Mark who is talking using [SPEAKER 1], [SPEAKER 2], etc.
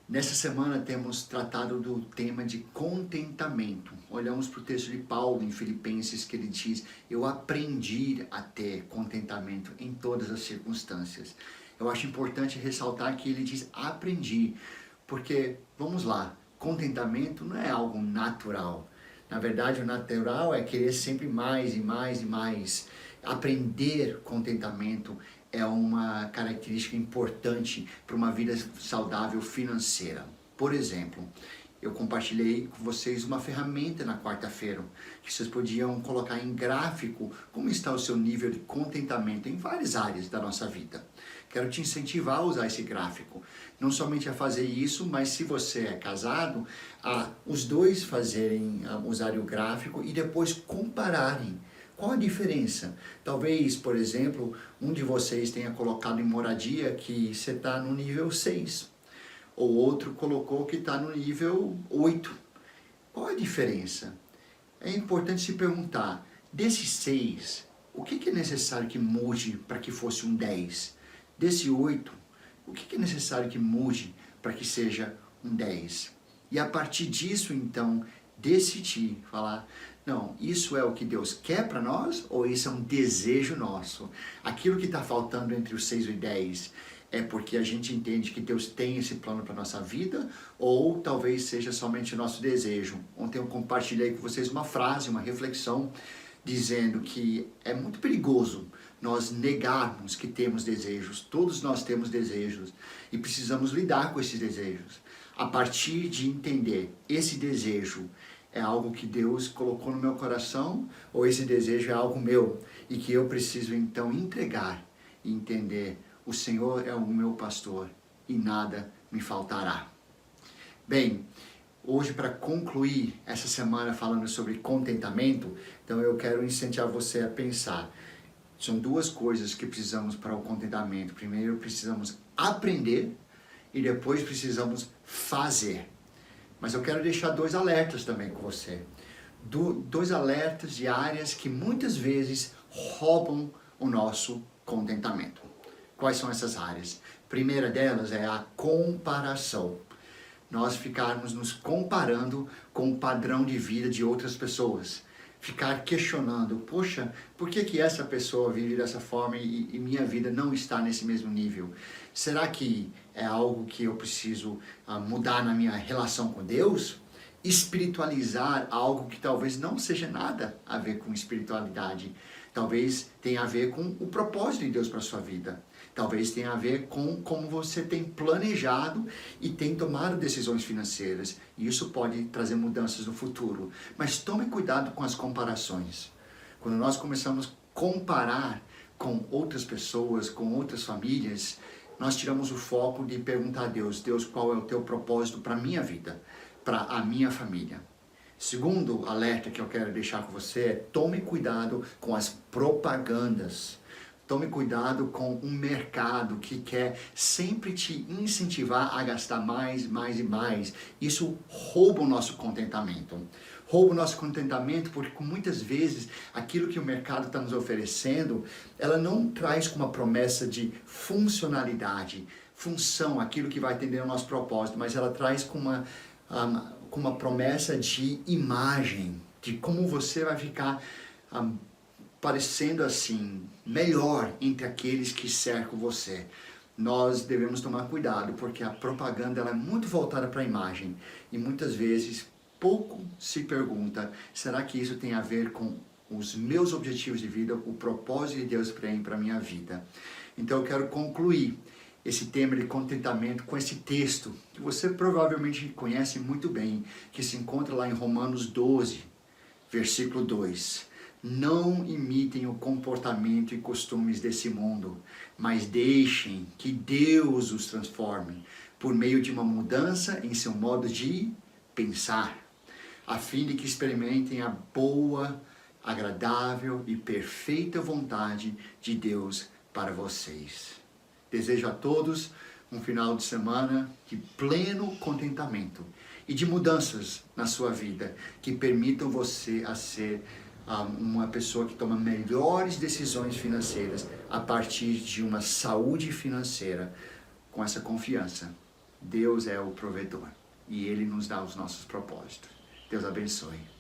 [SPEAKER 1] Nessa semana temos tratado do tema de contentamento. Olhamos para o texto de Paulo em Filipenses que ele diz: eu aprendi a ter contentamento em todas as circunstâncias. Eu acho importante ressaltar que ele diz aprendi, porque, vamos lá, contentamento não é algo natural. Na verdade, o natural é querer sempre mais e mais e mais. Aprender contentamento é uma característica importante para uma vida saudável financeira. Por exemplo, eu compartilhei com vocês uma ferramenta na quarta-feira, que vocês podiam colocar em gráfico como está o seu nível de contentamento em várias áreas da nossa vida. Quero te incentivar a usar esse gráfico. Não somente a fazer isso, mas se você é casado, os dois usarem o gráfico e depois compararem. Qual a diferença? Talvez, por exemplo, um de vocês tenha colocado em moradia que você está no nível 6, ou outro colocou que está no nível 8. Qual a diferença? É importante se perguntar, desses 6, o que é necessário que mude para que fosse um 10? Desse 8, o que é necessário que mude para que seja um 10? E a partir disso, então, decidir, falar, não, isso é o que Deus quer para nós ou isso é um desejo nosso? Aquilo que está faltando entre os 6 e 10 é porque a gente entende que Deus tem esse plano para a nossa vida ou talvez seja somente o nosso desejo? Ontem eu compartilhei com vocês uma frase, uma reflexão, dizendo que é muito perigoso nós negarmos que temos desejos. Todos nós temos desejos e precisamos lidar com esses desejos. A partir de entender esse desejo é algo que Deus colocou no meu coração ou esse desejo é algo meu e que eu preciso então entregar e entender: o Senhor é o meu pastor e nada me faltará. Bem, hoje, para concluir essa semana falando sobre contentamento, então eu quero incentivar você a pensar. São duas coisas que precisamos para o contentamento. Primeiro, precisamos aprender e depois precisamos fazer. Mas eu quero deixar 2 alertas também com você. 2 alertas de áreas que muitas vezes roubam o nosso contentamento. Quais são essas áreas? A primeira delas é a comparação. Nós ficarmos nos comparando com o padrão de vida de outras pessoas. Ficar questionando, poxa, por que essa pessoa vive dessa forma e minha vida não está nesse mesmo nível? Será que é algo que eu preciso mudar na minha relação com Deus? Espiritualizar algo que talvez não seja nada a ver com espiritualidade. Talvez tenha a ver com o propósito de Deus para a sua vida. Talvez tenha a ver com como você tem planejado e tem tomado decisões financeiras. E isso pode trazer mudanças no futuro. Mas tome cuidado com as comparações. Quando nós começamos a comparar com outras pessoas, com outras famílias, nós tiramos o foco de perguntar a Deus: Deus, qual é o teu propósito para a minha vida, para a minha família? Segundo alerta que eu quero deixar com você é: tome cuidado com as propagandas. Tome cuidado com um mercado que quer sempre te incentivar a gastar mais, mais e mais. Isso rouba o nosso contentamento. Rouba o nosso contentamento porque muitas vezes aquilo que o mercado está nos oferecendo, ela não traz com uma promessa de funcionalidade, função, aquilo que vai atender ao nosso propósito, mas ela traz com uma promessa de imagem, de como você vai ficar parecendo assim, melhor entre aqueles que cercam você. Nós devemos tomar cuidado, porque a propaganda ela é muito voltada para a imagem. E muitas vezes, pouco se pergunta, será que isso tem a ver com os meus objetivos de vida, o propósito de Deus tem para a minha vida? Então eu quero concluir esse tema de contentamento com esse texto, que você provavelmente conhece muito bem, que se encontra lá em Romanos 12, versículo 2. Não imitem o comportamento e costumes desse mundo, mas deixem que Deus os transforme por meio de uma mudança em seu modo de pensar, a fim de que experimentem a boa, agradável e perfeita vontade de Deus para vocês. Desejo a todos um final de semana de pleno contentamento e de mudanças na sua vida que permitam você a ser uma pessoa que toma melhores decisões financeiras a partir de uma saúde financeira, com essa confiança. Deus é o provedor e Ele nos dá os nossos propósitos. Deus abençoe.